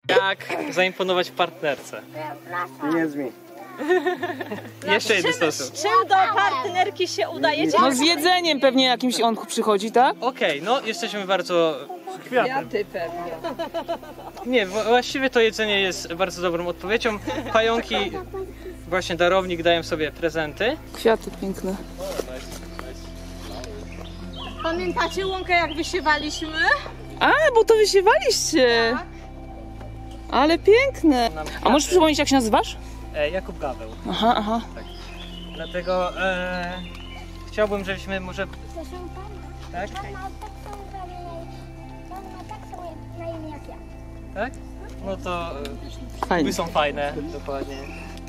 Jak zaimponować partnerce? Pieniędzmi. Jeszcze jeden sposób. Czym do partnerki się udajecie? No z jedzeniem pewnie jakimś on przychodzi, tak? Okej, no jesteśmy bardzo... Kwiaty pewnie. Nie, właściwie to jedzenie jest bardzo dobrą odpowiedzią. Pająki, właśnie darownik, dają sobie prezenty. Kwiaty piękne. Pamiętacie łąkę, jak wysiewaliśmy? A, bo to wysiewaliście! Ale piękne! A możesz przypomnieć, jak się nazywasz? Jakub Gaweł. Aha, aha. Tak. Dlatego chciałbym, żebyśmy może... Proszę pana, Tak? on ma tak samo na imię jak ja. Tak? No to Fajnie. są fajne, dokładnie.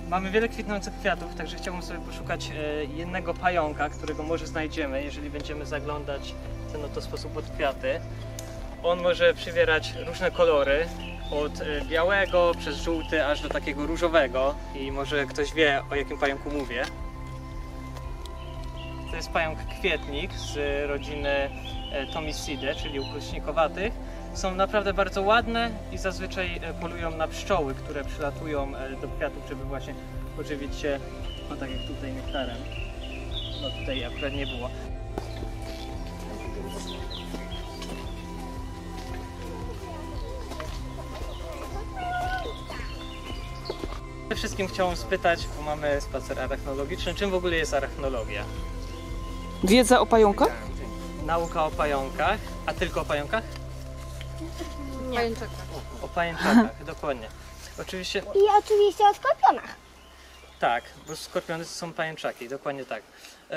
Mamy wiele kwitnących kwiatów, także chciałbym sobie poszukać jednego pająka, którego może znajdziemy, jeżeli będziemy zaglądać w ten oto sposób od kwiaty. On może przybierać różne kolory, od białego przez żółty aż do takiego różowego i może ktoś wie, o jakim pająku mówię. To jest pająk kwietnik z rodziny Tomisidae, czyli ukruśnikowatych. Są naprawdę bardzo ładne i zazwyczaj polują na pszczoły, które przylatują do kwiatów, żeby właśnie pożywić się, no tak jak tutaj, nektarem. No tutaj akurat nie było. Przede wszystkim chciałem spytać, bo mamy spacer arachnologiczny, czym w ogóle jest arachnologia? Wiedza o pająkach? Nauka o pająkach, a tylko o pająkach? Nie. O pajęczakach, dokładnie. Oczywiście, I oczywiście o skorpionach. tak, bo skorpiony to są pajęczaki, dokładnie tak.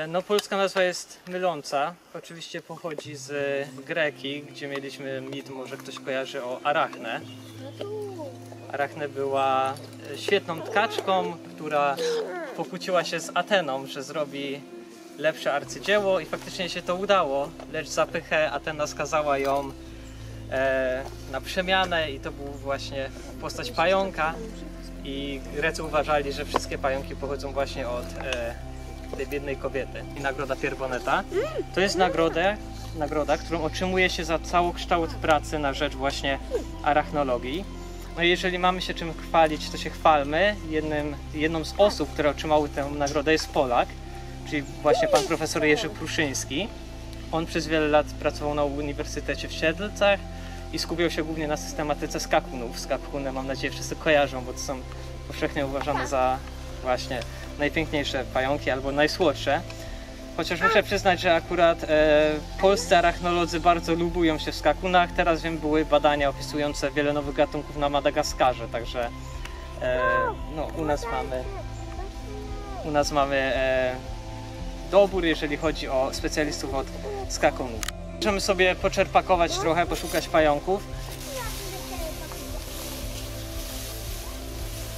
No polska nazwa jest myląca, oczywiście pochodzi z Greki, gdzie mieliśmy mit, może ktoś kojarzy, o Arachnę. Arachne była świetną tkaczką, która pokłóciła się z Ateną, że zrobi lepsze arcydzieło i faktycznie się to udało, lecz za pychę Atena skazała ją na przemianę i to był właśnie postać pająka i Grecy uważali, że wszystkie pająki pochodzą właśnie od tej biednej kobiety. I nagroda Pierboneta to jest nagroda, którą otrzymuje się za całokształt pracy na rzecz właśnie arachnologii. No i jeżeli mamy się czym chwalić, to się chwalmy. Jedną z osób, które otrzymały tę nagrodę, jest Polak, czyli właśnie pan profesor Jerzy Pruszyński. On przez wiele lat pracował na Uniwersytecie w Siedlcach i skupiał się głównie na systematyce skakunów. Skakuny, mam nadzieję, wszyscy kojarzą, bo to są powszechnie uważane za właśnie najpiękniejsze pająki albo najsłodsze. Chociaż muszę przyznać, że akurat polscy arachnolodzy bardzo lubują się w skakunach. Teraz wiem, były badania opisujące wiele nowych gatunków na Madagaskarze, także no, u nas mamy dobór, jeżeli chodzi o specjalistów od skakunów. Możemy sobie poczerpakować trochę, poszukać pająków.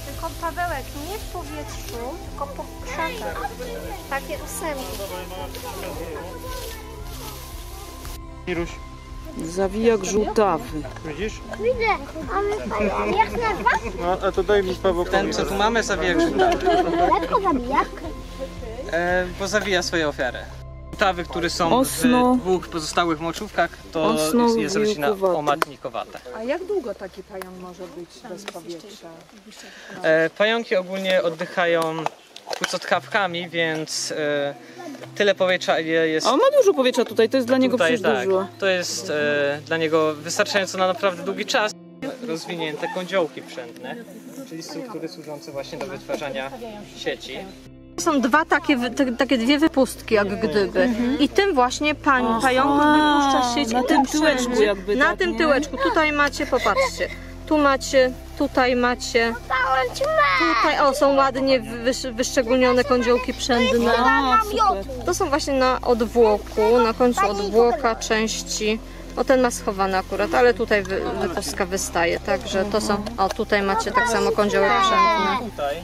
Tylko Pawełek, nie w powietrzu, tylko po krzakach. Takie ósemki. Miruś, Zawijak żółtawy. widzisz? Widzę, ale fajnie. Jak się nazywa? No, a to daj mi Paweł. Ten, co tu mamy, zawijak żółtawy. Lekko zabijak. Bo zawija swoje ofiary. Żółtawy, które są Osno. w dwóch pozostałych moczówkach, to Osno jest rodzina wilkowate. omatnikowata. A jak długo taki pająk może być bez powietrza? Pająki ogólnie oddychają płucotchawkami, więc tyle powietrza, ile jest A on ma dużo powietrza tutaj, to jest dla niego tutaj, przecież tak. dużo. To jest dla niego wystarczająco na naprawdę długi czas. Rozwinięte kądziołki przędne, czyli struktury służące właśnie do wytwarzania sieci. Są takie dwie wypustki jak gdyby i tym właśnie pająk wypuszcza sieć na tym tyłeczku jakby. na tak, tym nie? tyłeczku, tutaj macie, popatrzcie, tu macie, tutaj macie, Dałem ci mę. tutaj są ładnie wyszczególnione kądziołki przędne. A, super. To są właśnie na odwłoku, na końcu odwłoka części. O, ten ma schowane akurat, ale tutaj wypustka wystaje, także to są, o tutaj macie tak samo kądziołek przędny. Tutaj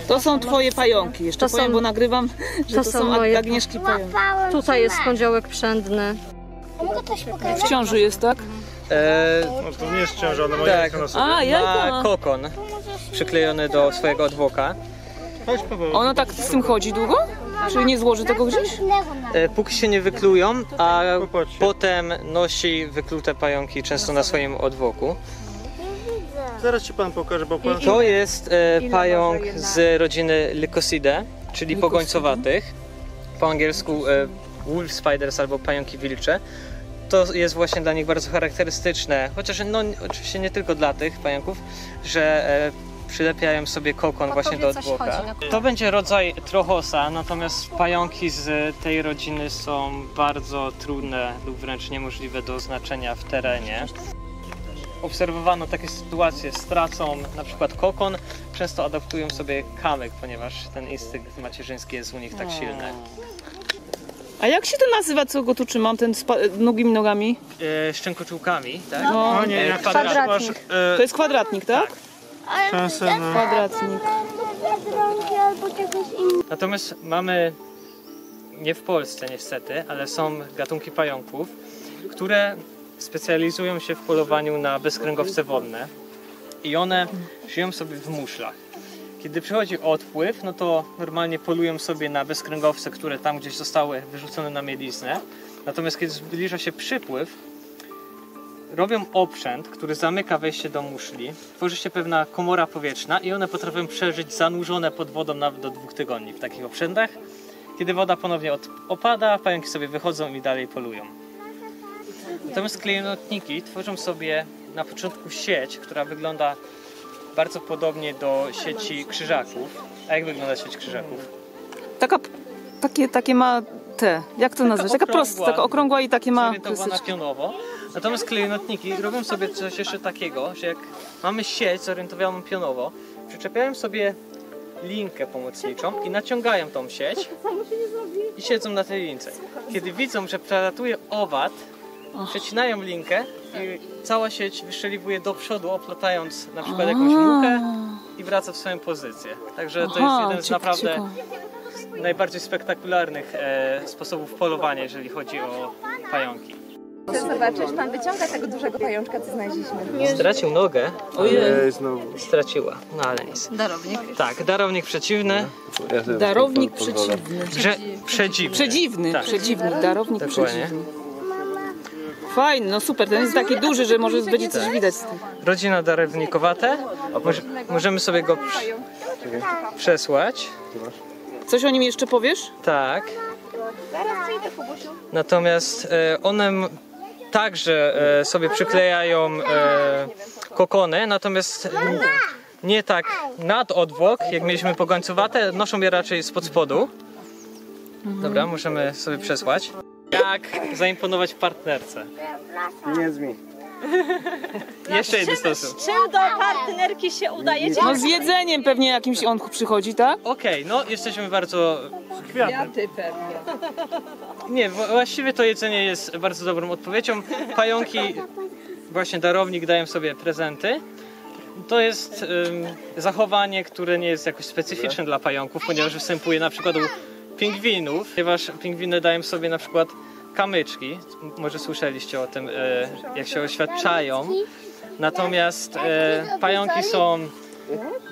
To są twoje pająki, jeszcze To powiem, są- bo nagrywam, że to to są są moje- Agnieszki pająki. Łapałem Tutaj jest ci mę. kądziołek przędny. A mogę coś pokazać? W ciąży jest, tak? No to nie jest ciąża, ale moja tak, na sobie. A, jajka ma ma. kokon przyklejony do swojego odwłoka. Chodź Paweł. Ona tak z tym chodzi długo? Czy nie złoży tego gdzieś? Póki się nie wyklują, a Popatrzcie. potem nosi wyklute pająki często na swoim odwłoku. Zaraz ci pan pokaże, bo pan... To jest pająk może z rodziny Lycosidae, czyli pogońcowatych. Po angielsku wolf spiders albo pająki wilcze. To jest właśnie dla nich bardzo charakterystyczne, chociaż no, oczywiście nie tylko dla tych pająków, że przylepiają sobie kokon właśnie do odwłoka. To będzie rodzaj trochosa, natomiast pająki z tej rodziny są bardzo trudne lub wręcz niemożliwe do oznaczenia w terenie. Obserwowano takie sytuacje, stracą na przykład kokon, często adaptują sobie kamyk, ponieważ ten instynkt macierzyński jest u nich tak silny. A jak się to nazywa, co go tu trzymam, ten z długimi nogami? Szczękoczułkami, tak? No, nie, jak Kwadratnik. to jest kwadratnik, tak? Kwadratnik. Natomiast mamy, nie w Polsce niestety, ale są gatunki pająków, które specjalizują się w polowaniu na bezkręgowce wodne i one żyją sobie w muszlach. Kiedy przychodzi odpływ, no to normalnie polują sobie na bezkręgowce, które tam gdzieś zostały wyrzucone na mieliznę. Natomiast kiedy zbliża się przypływ, robią oprzęt, który zamyka wejście do muszli. Tworzy się pewna komora powietrzna i one potrafią przeżyć zanurzone pod wodą nawet do 2 tygodni w takich oprzętach. Kiedy woda ponownie opada, pająki sobie wychodzą i dalej polują. Natomiast klejnotniki tworzą sobie na początku sieć, która wygląda bardzo podobnie do sieci krzyżaków. A jak wygląda sieć krzyżaków? Takie ma te, jak to nazwać? Taka prosta, taka okrągła i takie ma... Zorientowana pionowo. Natomiast klejnotniki robią sobie coś jeszcze takiego, że jak mamy sieć zorientowaną pionowo, przyczepiają sobie linkę pomocniczą i naciągają tą sieć i siedzą na tej lince. Kiedy widzą, że przelatuje owad, przecinają linkę i cała sieć wyszczeliwuje do przodu, oplatając na przykład jakąś muchę i wraca w swoją pozycję. Także to jest jeden z naprawdę najbardziej spektakularnych sposobów polowania, jeżeli chodzi o pająki. Zobaczysz, pan wyciąga tego dużego pajączka, co znaleźliśmy. Stracił nogę. Ojej, znowu. Straciła, no ale nic. Darownik. Tak, darownik przeciwny. Darownik przeciwny. Przedziwny. Przedziwny, Tak. przedziwny, darownik Dokładnie. przedziwny. Fajny, no super, ten jest taki duży, że może będzie coś widać z tym. Rodzina darownikowate. Możemy sobie go przesłać. Coś o nim jeszcze powiesz? Tak. Natomiast one także sobie przyklejają kokony, natomiast nie tak nad odwłok, jak mieliśmy pogońcowate, noszą je raczej spod spodu. Dobra, możemy sobie przesłać. Jak zaimponować partnerce? Nie zmień. Jeszcze jeden sposób. Czym do partnerki się udaje? No z jedzeniem pewnie jakimś on przychodzi, tak? Okej, no jesteśmy bardzo... Kwiaty pewnie. Nie, właściwie to jedzenie jest bardzo dobrą odpowiedzią. Pająki, właśnie darownik, dają sobie prezenty. To jest zachowanie, które nie jest jakoś specyficzne dla pająków, ponieważ występuje na przykład u pingwinów, ponieważ pingwiny dają sobie na przykład kamyczki. Może słyszeliście o tym, jak się oświadczają. Natomiast pająki są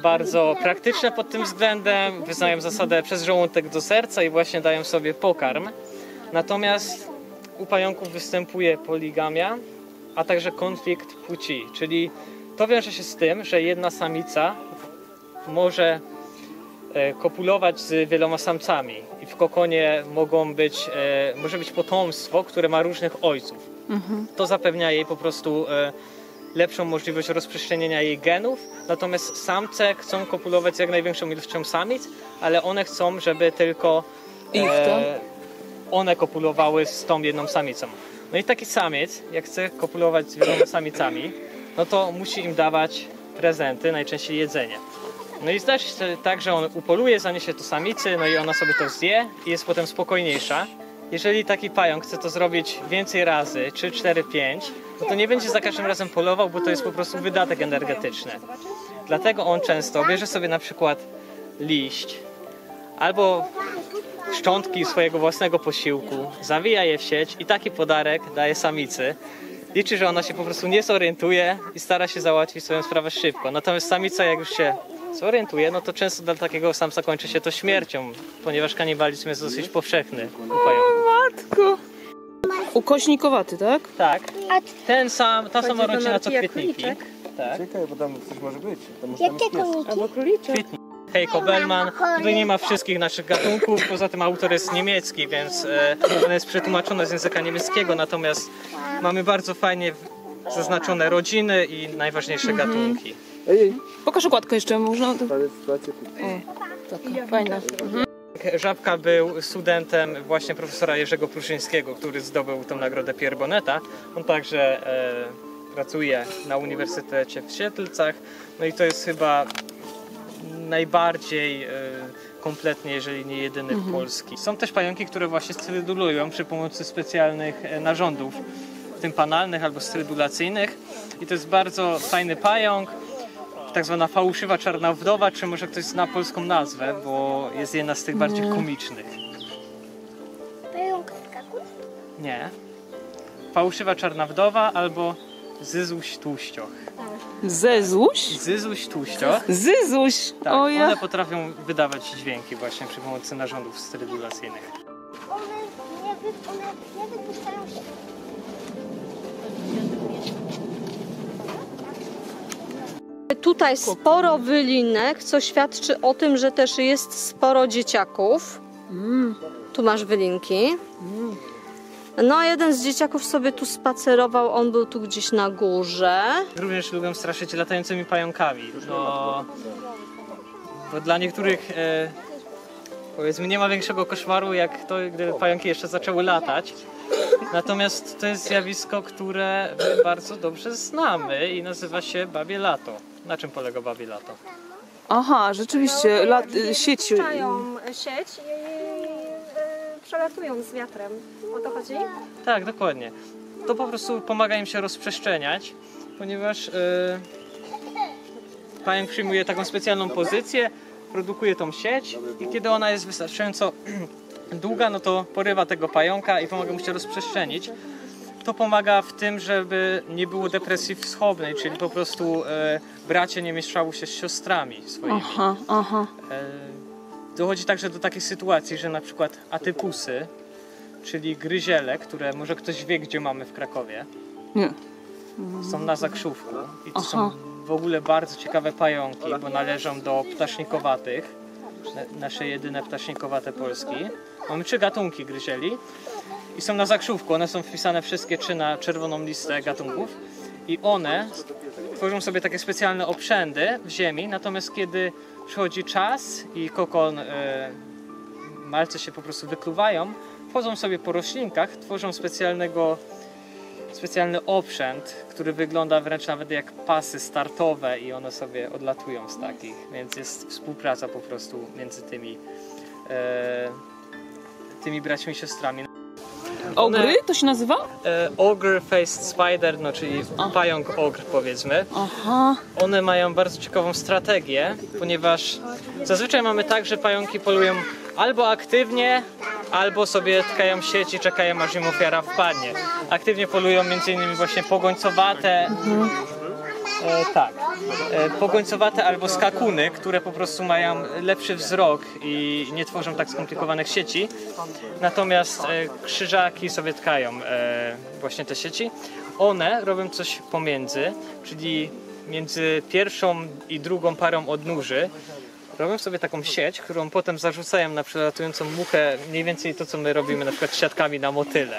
bardzo praktyczne pod tym względem, wyznają zasadę przez żołądek do serca i właśnie dają sobie pokarm. Natomiast u pająków występuje poligamia, a także konflikt płci, czyli to wiąże się z tym, że jedna samica może kopulować z wieloma samcami i w kokonie może być potomstwo, które ma różnych ojców. To zapewnia jej po prostu lepszą możliwość rozprzestrzenienia jej genów, natomiast samce chcą kopulować z jak największą ilością samic, ale one chcą, żeby tylko one kopulowały z tą jedną samicą. No i taki samiec, jak chce kopulować z wieloma samicami, no to musi im dawać prezenty, najczęściej jedzenie. No i zdarzy się tak, że on upoluje, zaniesie to samicy, no i ona sobie to zje i jest potem spokojniejsza. Jeżeli taki pająk chce to zrobić więcej razy, 3, 4, 5, no to nie będzie za każdym razem polował, bo to jest po prostu wydatek energetyczny. Dlatego on często bierze sobie na przykład liść albo szczątki swojego własnego posiłku, zawija je w sieć i taki podarek daje samicy. Liczy, że ona się po prostu nie zorientuje i stara się załatwić swoją sprawę szybko. Natomiast samica, jak już się zorientuje, no to często dla takiego samca kończy się to śmiercią, ponieważ kanibalizm jest dosyć powszechny u pająków. Matko! Ukośnikowaty, tak? Tak. Ta sama rodzina co kwietniki. Tak. Czekaj, bo tam coś może być. Tam może tam jest pies. Albo króliczek. Heiko Bellman. Tutaj nie ma wszystkich naszych gatunków, poza tym autor jest niemiecki, więc on jest przetłumaczony z języka niemieckiego, natomiast mamy bardzo fajnie zaznaczone rodziny i najważniejsze gatunki. Ej, Pokaż okładkę jeszcze, można? ale sytuacja Tak, fajna. Żabka był studentem właśnie profesora Jerzego Pruszyńskiego, który zdobył tą nagrodę Pierre Bonneta. On także pracuje na Uniwersytecie w Siedlcach. No i to jest chyba najbardziej kompletnie, jeżeli nie jedyny w Polski. Są też pająki, które właśnie strydulują przy pomocy specjalnych narządów, w tym panalnych albo strydulacyjnych. I to jest bardzo fajny pająk, tak zwana fałszywa czarna wdowa, czy może ktoś zna polską nazwę, bo jest jedna z tych bardziej komicznych. Pająk skakuś? Nie. Fałszywa czarna wdowa albo Zyzuś tłuścioch. Zezuś? Zyzuś tłuścioch. Zyzuś! Tak, O ja. one potrafią wydawać dźwięki właśnie przy pomocy narządów strydulacyjnych. One nie wypuszczają się. Tutaj sporo wylinek, co świadczy o tym, że też jest sporo dzieciaków. Tu masz wylinki. No, jeden z dzieciaków sobie tu spacerował, on był tu gdzieś na górze. Również lubią straszyć latającymi pająkami. Bo dla niektórych powiedzmy nie ma większego koszmaru jak to, gdy pająki jeszcze zaczęły latać. Natomiast to jest zjawisko, które my bardzo dobrze znamy i nazywa się babie lato. Na czym polega babie lato? Aha, rzeczywiście, sieci. Puszczają sieć i przelatują z wiatrem. O to chodzi? Tak, dokładnie. To po prostu pomaga im się rozprzestrzeniać, ponieważ pająk przyjmuje taką specjalną pozycję, produkuje tą sieć i kiedy ona jest wystarczająco długa, no to porywa tego pająka i pomaga mu się rozprzestrzenić. To pomaga w tym, żeby nie było depresji wschodniej, czyli po prostu bracie nie mieszały się z siostrami swoimi. Aha. Dochodzi także do takiej sytuacji, że na przykład atypusy, czyli gryziele, które może ktoś wie, gdzie mamy w Krakowie, Nie. są na Zakrzówku i to są w ogóle bardzo ciekawe pająki, bo należą do ptaszynikowatych, nasze jedyne ptaszynikowate Polski. Mamy 3 gatunki gryzieli i są na Zakrzówku, one są wpisane wszystkie 3 na czerwoną listę gatunków i one tworzą sobie takie specjalne obszędy w ziemi, natomiast kiedy przychodzi czas i kokon, malce się po prostu wykluwają, wchodzą sobie po roślinkach, tworzą specjalny oprzęt, który wygląda wręcz nawet jak pasy startowe i one sobie odlatują z takich, więc jest współpraca po prostu między tymi braćmi i siostrami. Ogry to się nazywa? Ogre Faced Spider, no czyli pająk ogr powiedzmy. Aha. One mają bardzo ciekawą strategię, ponieważ zazwyczaj mamy tak, że pająki polują albo aktywnie, albo sobie tkają sieć i czekają, aż im ofiara wpadnie. Aktywnie polują m.in. właśnie pogońcowate, pogońcowate albo skakuny, które po prostu mają lepszy wzrok i nie tworzą tak skomplikowanych sieci. Natomiast krzyżaki sobie tkają właśnie te sieci. One robią coś pomiędzy, czyli między pierwszą i drugą parą odnóży robią sobie taką sieć, którą potem zarzucają na przelatującą muchę, mniej więcej to, co my robimy na przykład siatkami na motyle.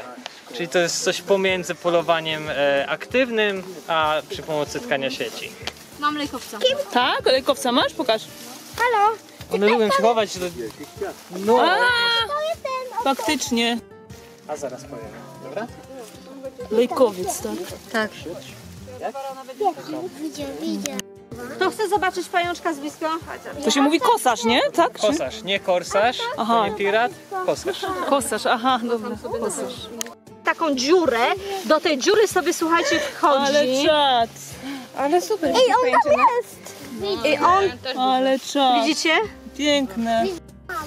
Czyli to jest coś pomiędzy polowaniem aktywnym, a przy pomocy tkania sieci. Mam lejkowca. Tak? Lejkowca masz? Pokaż. Halo? One lubią się chować do... No. Faktycznie. A zaraz powiem, dobra? Lejkowiec, tak. Tak. Widzę. Kto chce zobaczyć pajączka z bliska? To się mówi kosarz, nie? Tak? Czy? Kosarz, nie korsarz, to nie pirat, kosarz. Kosarz, aha, dobra. Kosarz. Taką dziurę, do tej dziury sobie, słuchajcie, wchodzi. Ale czad. Ale super. Ej, on tam jest! I on, Ale czad. widzicie? Piękne.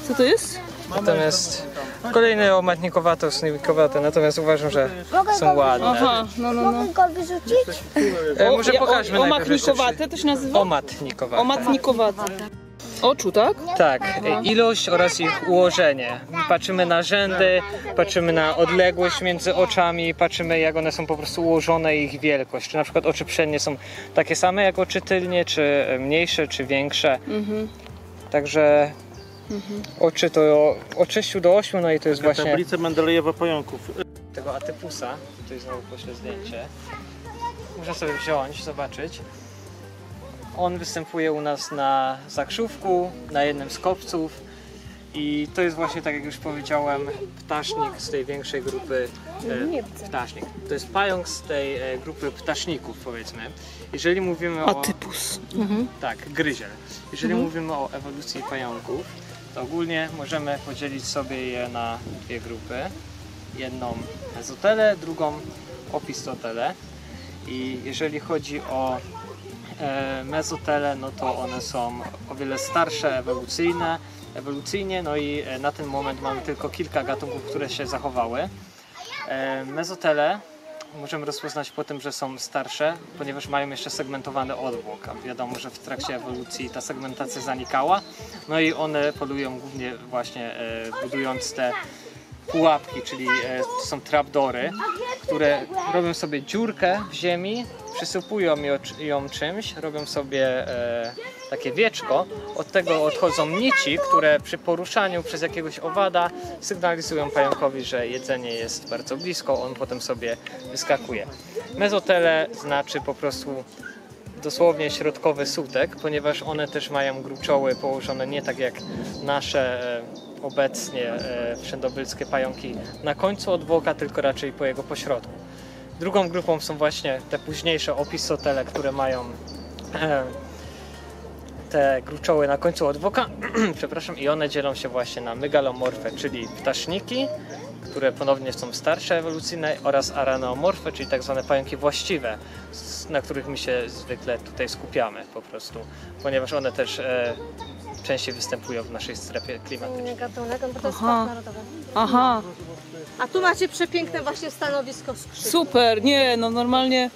Co to jest? Natomiast kolejne omatnikowate, osnowikowate, natomiast uważam, że są ładne. Aha, no. Mogę go wyrzucić? Może pokażmy najpierw Omatnikowate to się nazywa? Omatnikowate. Omatnikowate. Oczu, tak? Tak, ilość oraz ich ułożenie. Patrzymy na rzędy, patrzymy na odległość między oczami, patrzymy jak one są po prostu ułożone i ich wielkość. Czy na przykład oczy przednie są takie same jak oczy tylnie, czy mniejsze, czy większe. Także oczy to od 6 do 8, no i to jest właśnie Tablica Mendelejewa pająków. tego atypusa. Tutaj znowu poślę zdjęcie. Muszę sobie wziąć, zobaczyć. On występuje u nas na zakrzówku, na jednym z kopców i to jest właśnie, tak jak już powiedziałem, ptasznik z tej większej grupy ptasznik. To jest pająk z tej grupy ptaszników, powiedzmy. Jeżeli mówimy o... Atypus. Tak, gryziel. Jeżeli mówimy o ewolucji pająków, to ogólnie możemy podzielić sobie je na dwie grupy. Jedną mezotelę, drugą opistotelę. I jeżeli chodzi o mezotele, no to one są o wiele starsze ewolucyjnie, no i na ten moment mamy tylko kilka gatunków, które się zachowały. Mezotele możemy rozpoznać po tym, że są starsze, ponieważ mają jeszcze segmentowany odwłok, a wiadomo, że w trakcie ewolucji ta segmentacja zanikała, no i one polują głównie właśnie budując te pułapki, czyli to są trapdory, które robią sobie dziurkę w ziemi, przysypują ją czymś, robią sobie takie wieczko, od tego odchodzą nici, które przy poruszaniu przez jakiegoś owada sygnalizują pająkowi, że jedzenie jest bardzo blisko, on potem sobie wyskakuje. Mezotele znaczy po prostu dosłownie środkowy sutek, ponieważ one też mają gruczoły położone nie tak jak nasze obecnie wszędobylskie pająki na końcu odwłoka, tylko raczej po jego pośrodku. Drugą grupą są właśnie te późniejsze opistotele, które mają te gruczoły na końcu odwłoka, przepraszam, i one dzielą się właśnie na mygalomorfę, czyli ptaszniki, które ponownie są starsze ewolucyjne, oraz araneomorfę, czyli tak zwane pająki właściwe, na których my się zwykle tutaj skupiamy po prostu, ponieważ one też częściej występują w naszej strefie klimatycznej. Gatunek, bo to jest park narodowy. Aha, A tu macie przepiękne właśnie stanowisko skrzyp. super, nie, no normalnie